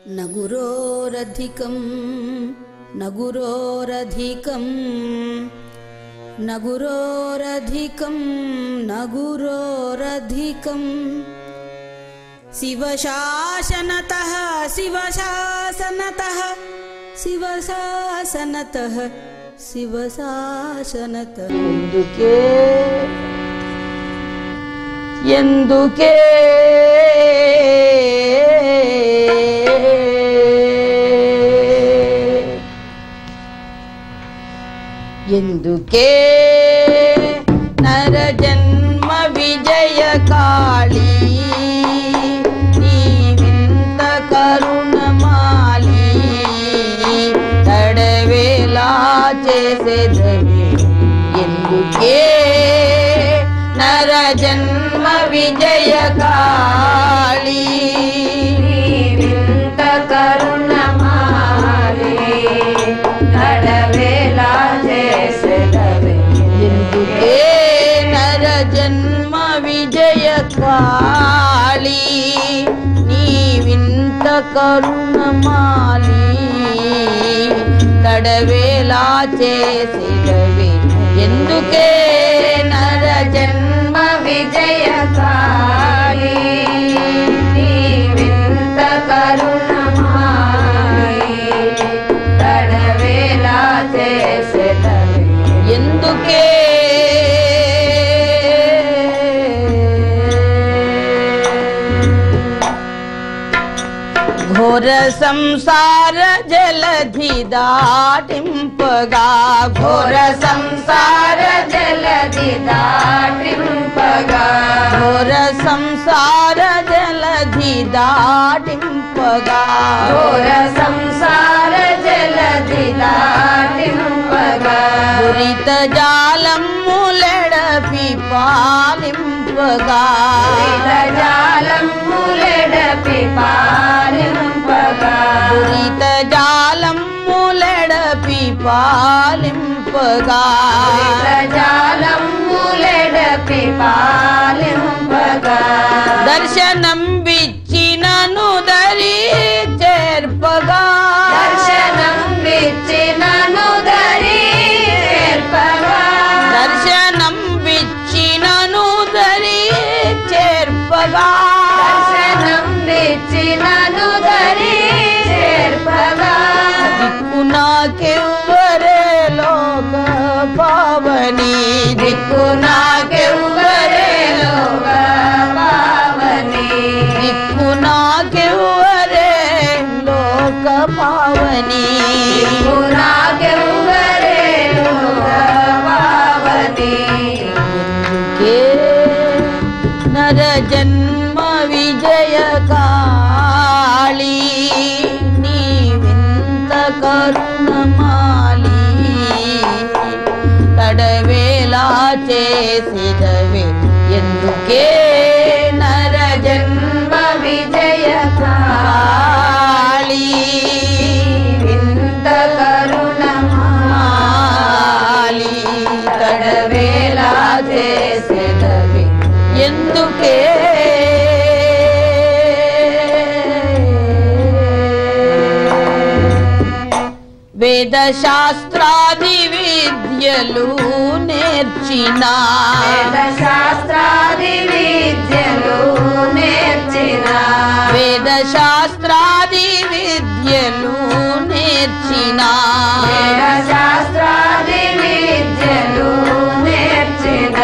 न गुरोरधिकं न गुरोरधिकं न गुरोरधिकं न गुरोरधिकं शिवशासनतः शिवशासनतः शिवशासनतः शिवशासनतः ఎందుకే ఎందుకే నరజన్మ విజయకాళీ నీవింత కరుణమాలి తడవేలా చేసేదవి ఎందుకే నరజన్మ విజయకాళీ నీవింత కరుణమాలి తడవేలా చేసేదవి ఎందుకే నరజన్మ విజయకాళీ నీవింత కరుణమాలి తడవేలా చేసేదవి ఎందుకే నరజన్మ విజయకాళీ నీవింత కరుణమాలి తడవేలా చేసేదవి ఎందుకే ఘోర సంసార జలధి దాటింపగా ఘోర సంసార జలధి దాటింపగా ఘోర సంసార జలధి దాటింపగా ఘోర సంసార జలధి దాటింపగా దురిత జాలములెడపి పాలింపగా దురిత జాలములెడపి పాలింపగా దురిత జాలములెడపి పాలింపగా దురిత జాలములెడపి పాలింపగా దర్శనం బిచ్చినను దరి చేర్పగా దర్శనం బిచ్చినను దరి చేర్పగా దర్శనం బిచ్చినను దరి చేర్పగా దర్శనం బిచ్చినను దరి చేర్పగా దిక్కు నాకెవ్వరే లోక పావని దిక్కు నాకెవ్వరే లోక పావని దిక్కు నాకెవ్వరే లోక పావని దిక్కు నాకెవ్వరే లోక పావని ఎందుకే నరజన్మ విజయకాళీ నీవింత కరుణమాలి తడవేలా చేసిదవి ఎందుకే నరజన్మ విజయకాళీ వింత కరుణమాలి తడవేలా చేసిదవి ఎందుకే వేద శాస్త్రాది విద్యలు నేర్చిన వేద శాస్త్రాది విద్యలు నేర్చిన వేద శాస్త్రాది విద్యలు నేర్చిన వేద శాస్త్రాది విద్యలు నేర్చిన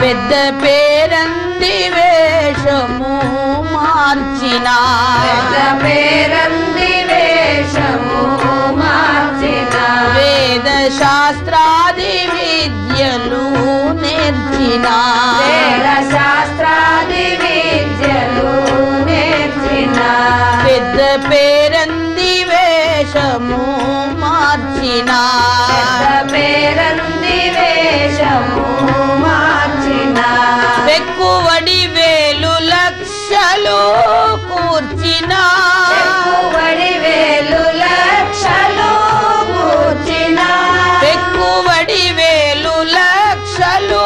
పెద్ద పేరంది వేషము మార్చిన పెద్ద పేరంది వేషము మార్చిన వేద శాస్త్రాది విద్యలు నేర్చిన వేద శాస్త్రాది విద్యలు నేర్చిన పెద్ద పేరంది వేషము మార్చిన పెద్ద పేరంది వేషము మార్చిన ఎక్కువడి వేలు లక్షలు కూర్చిన ఎక్కువడి వేలు లక్షలు కూర్చిన ఎక్కువడి వేలు లక్షలు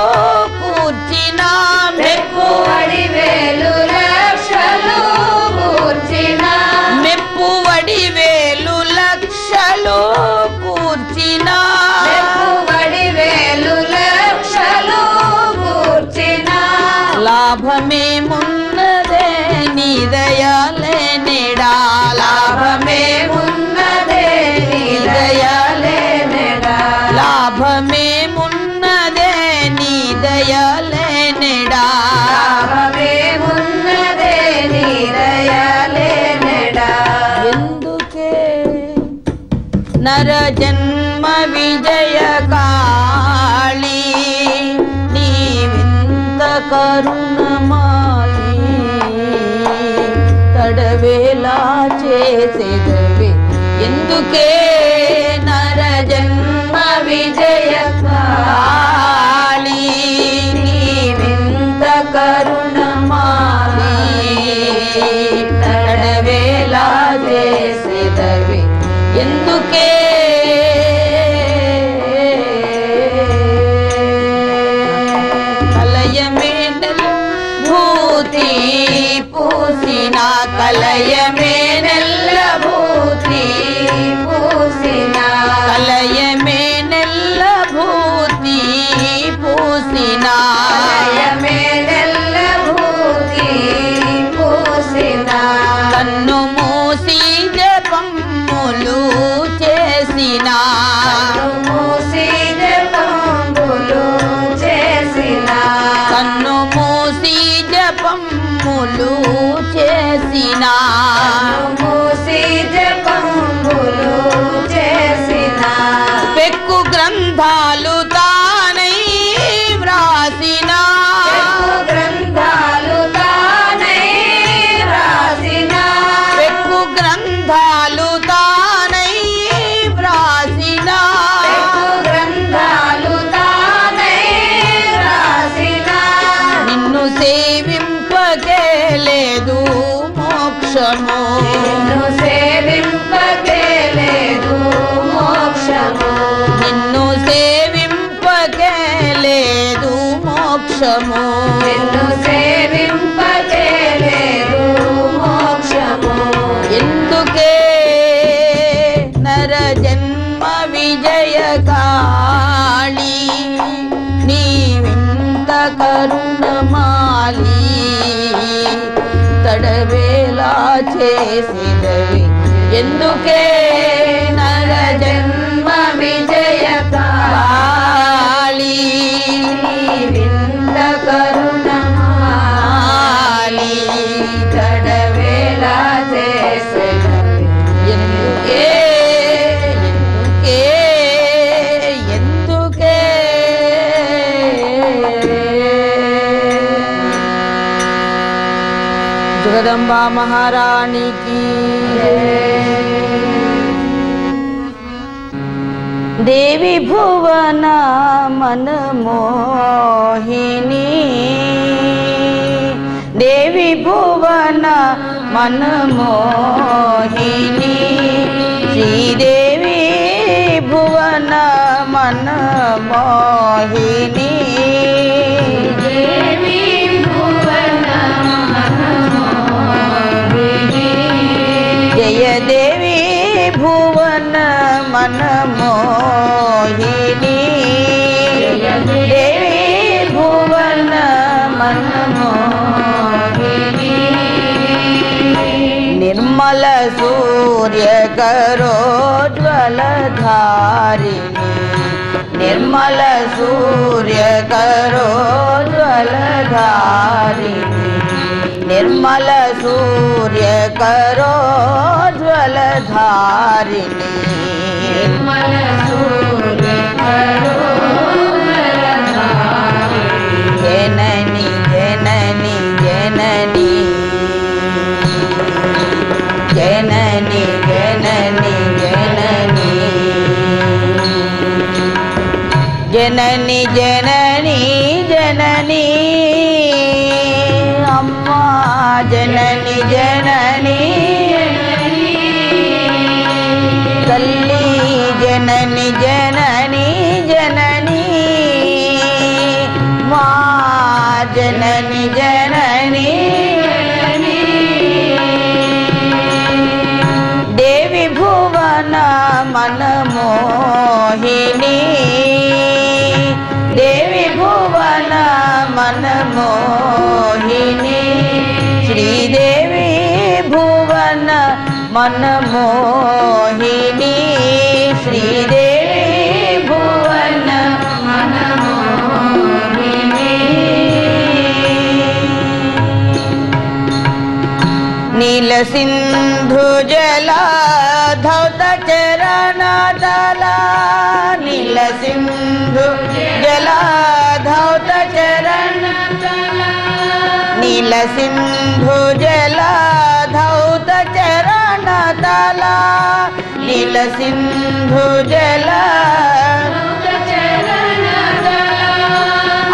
లాభమేమున్నదే నీ దయలే నెడా లాభమేమున్నదే నీ దయలే నెడా లాభమేమున్నదే నీ దయలే నెడా లాభమేమున్నదే నీ దయలే నెడా ఎందుకే నర జన్మ విజయ కాళీ నీవింత కరుణమాలి తడవేలా చేసేదవి ఎందుకే నర జన్మ విజయ కాళీ నీవింత కరుణమాలి తడవేలా చేసేదవి ఎందుకే భూతి పూసిన కలయమేనెల్ల భూతి పూసిన కలయమేనెల్ల భూతి పూసిన కలయమేనెల్ల భూతి పూసిన కన్ను మూసి జపములు చేసిన మూసి జపములు చేసిన కన్ను మూసి జపములు చేసిన మూసి జపములు చేసిన పెక్కు గ్రంథాలు తానై వ్రాసిన గ్రంథాలు తానై వ్రాసిన పెక్కు గ్రంథాలు తానై వ్రాసిన గ్రంథాలు తానై వ్రాసిన నిన్ను సేవింపకే లేదు మోక్షము నిన్ను సేవింపకే లేదు మోక్షము నిన్ను సేవింపకే లేదు మోక్షము నిన్ను సేవింపకే లేదు మోక్షము ఎందుకే నర జన్మ విజయ కాళీ నీవింత కరుణమాలి తడవేలా చేసిదవి ఎందుకే నర జన్మ విజయ కాళీ నీవింత కరుణమాలి తడవేలా చేసిదవి ఎందుకే ఎందుకే జగదంబా మహారాణికి దేవి భువన మనమోహిని దేవి భువన మనమోహిని శ్రీదేవి భువన మనమోహిని దేవి భువన మనమోహిని జయ దేవి భువన మనమోహిని దేవి భువన మనమోహిని నిర్మల సూర్య కరోజ్వలధారిణి నిర్మల సూర్య కరోజ్వలధారిణి నిర్మల సూర్య కరోజ్వలధారిణి నిర్మల సూర్య కరోజ్వలధారిణి జనని జనని జనని జనని జనని జనని జనని జనని అమ్మా జనని జనని తల్లి జనని జనని జనని మా జనని జనని దేవి భువన మనమోహిని దేవి భువన మనమోహిని मनमोहिनी श्रीदेवी भुवन मनमोहिनी नील सिंधु जला धौत चरण दला नील सिंधु जला धौत चरण दला नील सिंधु जला धौत चरण दला नील सिंधु जला धौत चरण दला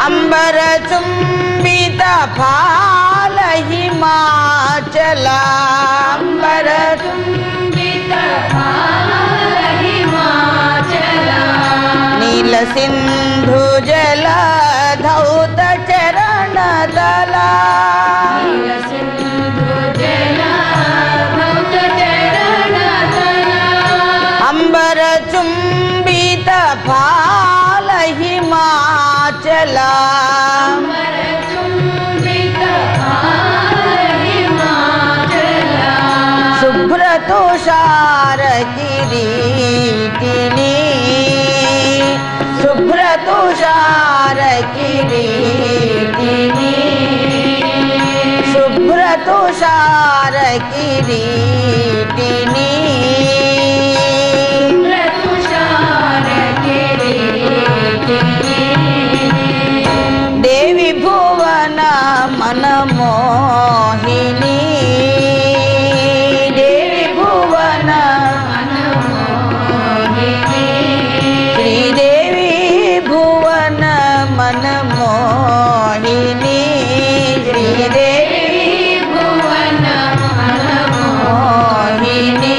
अंबर चुंबित फाल हिमाचला अंबर चुंबित फाल हिमाचला नील सिंधु जला धौत चरण दला नील सिंधु जला धौत चरण दला अंबर चुंबित फाल हिमाचला अंबर चुंबित फाल हिमाचला शुभ्र तुषार किरीटिनी शुभ्र तुषार किरीटिनी शुभ्र तुषार किरीटिनी शुभ्र तुषार किरीटिनी देवी भुवन मनमोहिनी देवी भुवन मनमोहिनी श्रीदेवी भुवन मनमोहिनी श्रीदेवी भुवन मनमोहिनी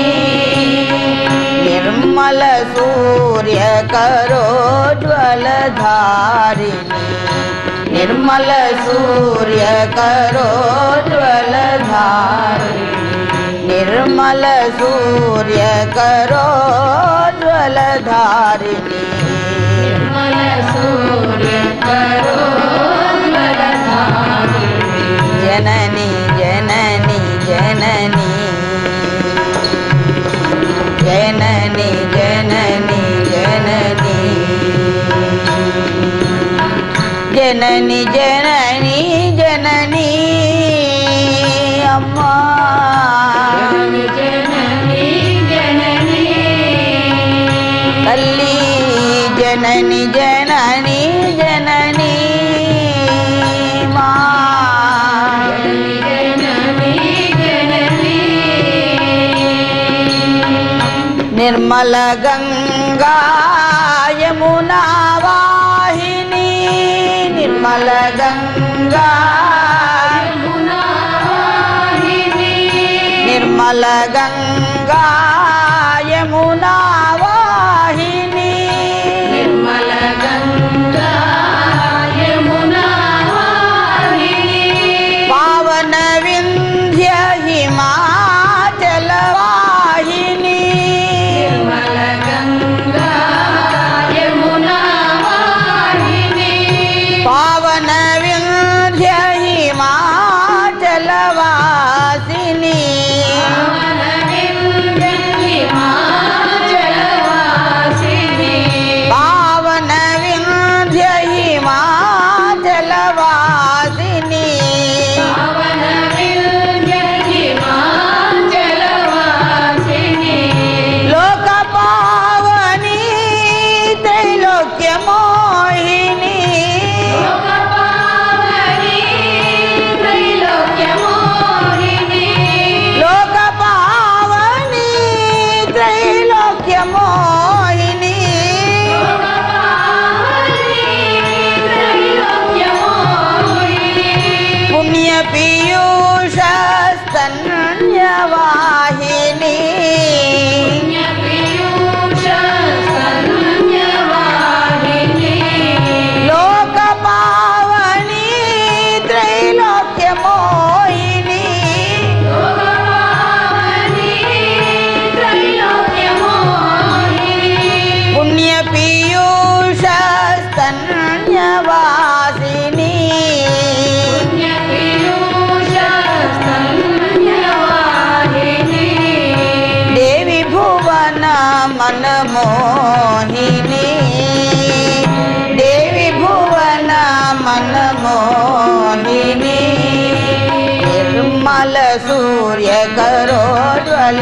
निर्मल सूर्य करोज्ज्वल धारिणी निर्मल सूर्य करोज्ज्वल धारिणी निर्मल सूर्य करोज्ज्वल धारिणी निर्मल सूर्य करोज्ज्वल धारिणी जननी जननी जननी जननी जननी जननी जननी जननी जननी अम्मा जननी जननी तल्ली जननी जननी जननी माँ जननी जननी निर्मल गंगा यमुना वाहिनी निर्मल गंगा यमुना वाहिनी निर्मल गंगा यमुना वाहिनी निर्मल गंगा यमुना वाहिनी पावन विंध्य हिमाचल वाहिनी निर्मल गंगा यमुना वाहिनी पावन विंध्य हिमाचल वासिनी पावन विंध्य मोहिनी निर्मल सूर्य करोज्ज्वलधारिणी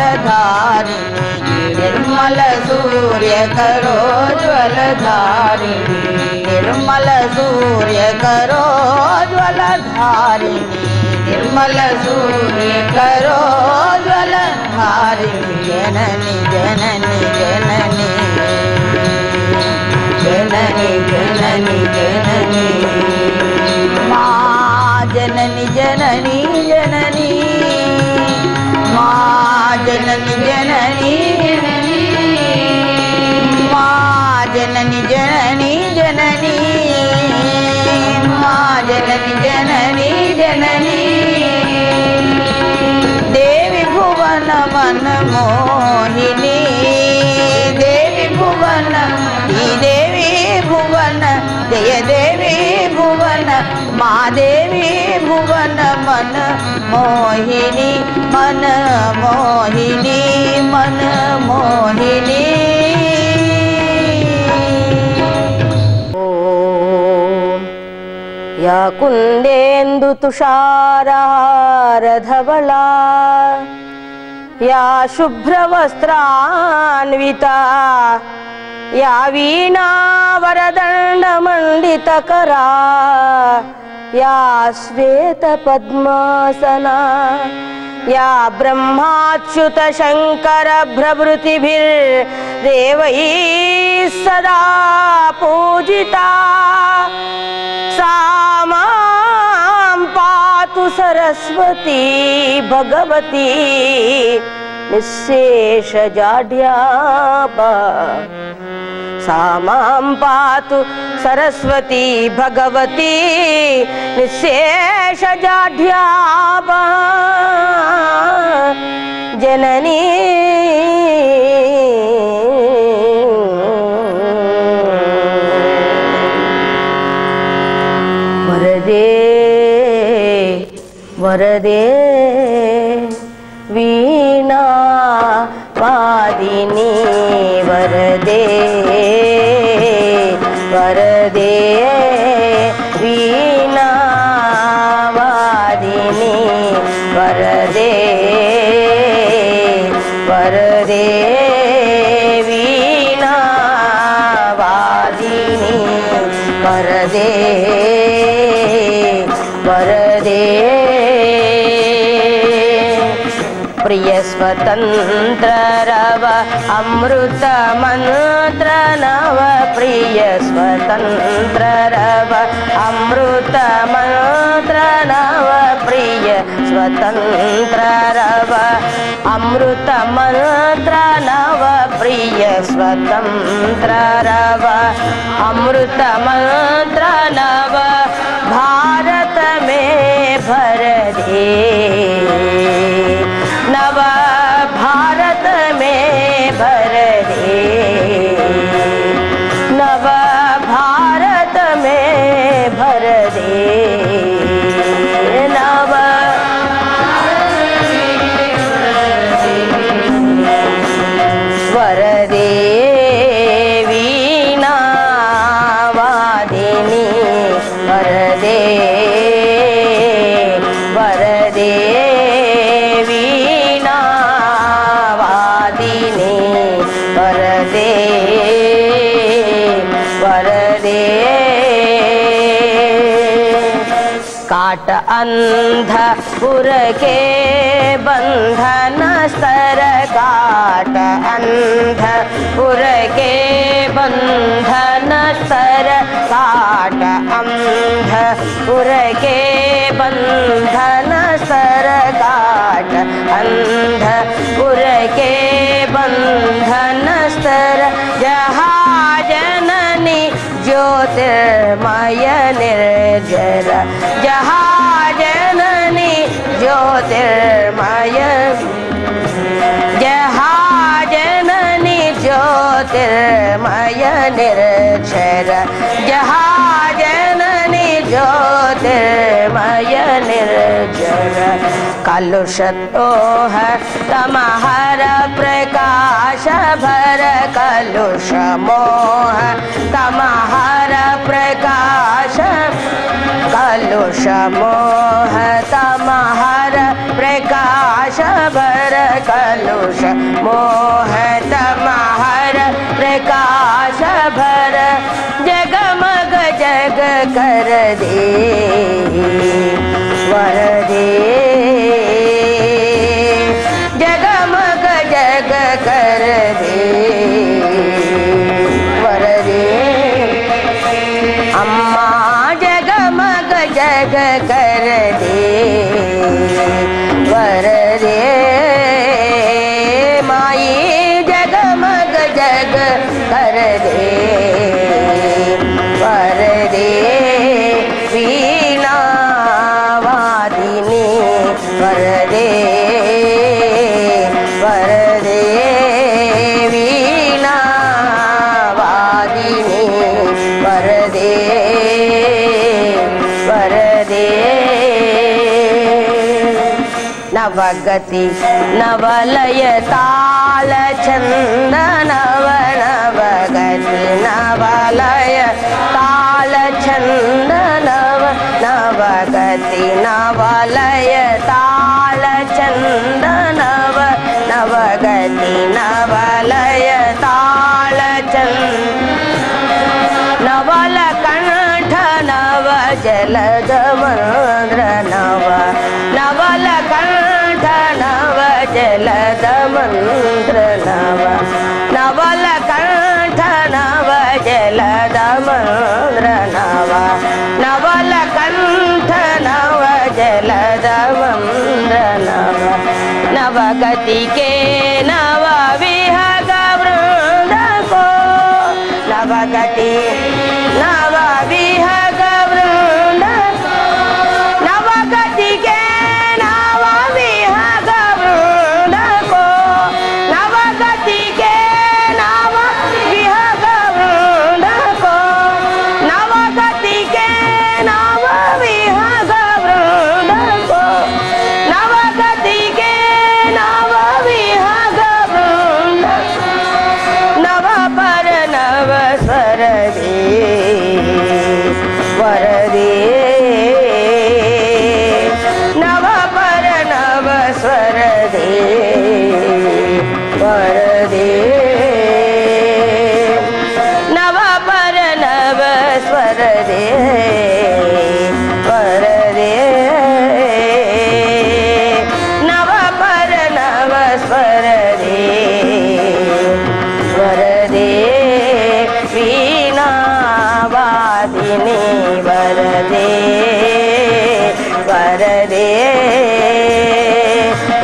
निर्मल सूर्य करोज्ज्वलधारिणी निर्मल सूर्य करोज्ज्वलधारिणी निर्मल सूर्य करोज्ज्वलधारिणी जननी जननी जननी जननी जननी जननी माँ जननी जननी जननी माँ जननी जननी माँ जननी जननी जननी माँ जननी जननी जननी देवी भुवन मन मोहिनी देवी भुवन देवी भुवन जय देवी भुवन माँ देवी भुवन मन मोहिनी मन मोहिनी मन मोहिनी या कुन्देन्दु तुषारहारधवला या शुभ्रवस्त्रान्विता या वीणावरदण्डमण्डितकरा या श्वेतपद्मासना या ब्रह्माच्युतशङ्करभ्रभृतिभिर्देवैः सदा पूजिता सा मां पातु सरस्वती भगवती निःशेषजाड्यापा सा मां पातु सरस्वती भगवती निःशेषजाड्यापा जननी वरदे वीणा वादिनी वरदे वरदे वीणा वादिनी वरदे वरदे वीणा वादिनी वरदे वरदे प्रिय स्वतंत्र रव अमृत मंत्र नव प्रिय स्वतंत्र रव अमृत मंत्र नव प्रिय स्वतंत्र रव अमृत मंत्र नव प्रिय स्वतंत्र रव अमृत मंत्र नव भारत में भर दे नव भारत में भर दे नव भारत में भर दे नव वरदे वीणा वादिनी वरदे वरदे वीणा वादिनी वरदे वरदे काट अंधपुर के बंधन स्तर काट अंधपुर के बंधन स्तर काट अंधपुर के बंधन स्तर काट अंधपुर के बंधन स्तर जहाँ जननी ज्योतिर्मय निर्जर जहाँ जननी ज्योतिर्मय जहाँ जननी ज्योतिर्मय निर्जर जहाँ जननी ज्योतिर्मय निर्जर कलुषतोह तमहर प्रकाश भर कलुष मोह तमहर प्रकाश कलुष मोह तम हर प्रकाश भर कलुष मोह तम हर प्रकाश भर जगमग जग कर दे वर दे जगमग जग कर दे वर दे अम्मा जगमग जग कर दे वर दे माई जगमग जग कर दे वर दे वीणा वादिनी वर दे वीणा वादिनी वर दे नवगति नवलय ताल छंद नव नवगति नवलय ताल छंद नव नवगति नवलय ताल छंद नव नवगति नवलय ताल छंद नवल कंठ नव जलद मंद्र नव नवल कंठ नव जलद मंद्र नव नवल कंठ नव जलद मंद्र नव नवल कंठ नव जलद मंद्र नव नवगति के नव विहग वृंद को नवगति नव विहग वृंद नवगति के नव विहग वृंद को नवगति के नव विहग वृंद को नवगति के नव विहग वृंद को नवगति के नव विहग वृंद नव पर नव स्वर दे वर दे नव पर नव स्वर दे वर दे नव पर नव स्वर दे वर दे नव पर नव स्वर दे वर दे वीणा वादिनी वर दे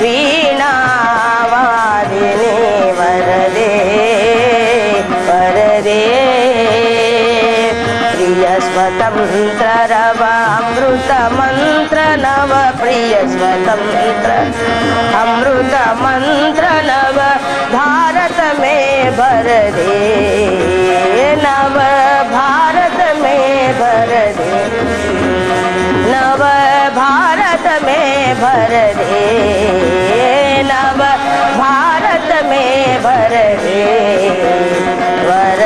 वीणा वादिनी वर दे प्रिय स्वतंत्र रव अमृत मंत्र नव प्रिय स्वतंत्र अमृत मंत्र नव भारत में भर दे नव भारत में भर दे नव भारत में भर दे नव भारत में भर दे वर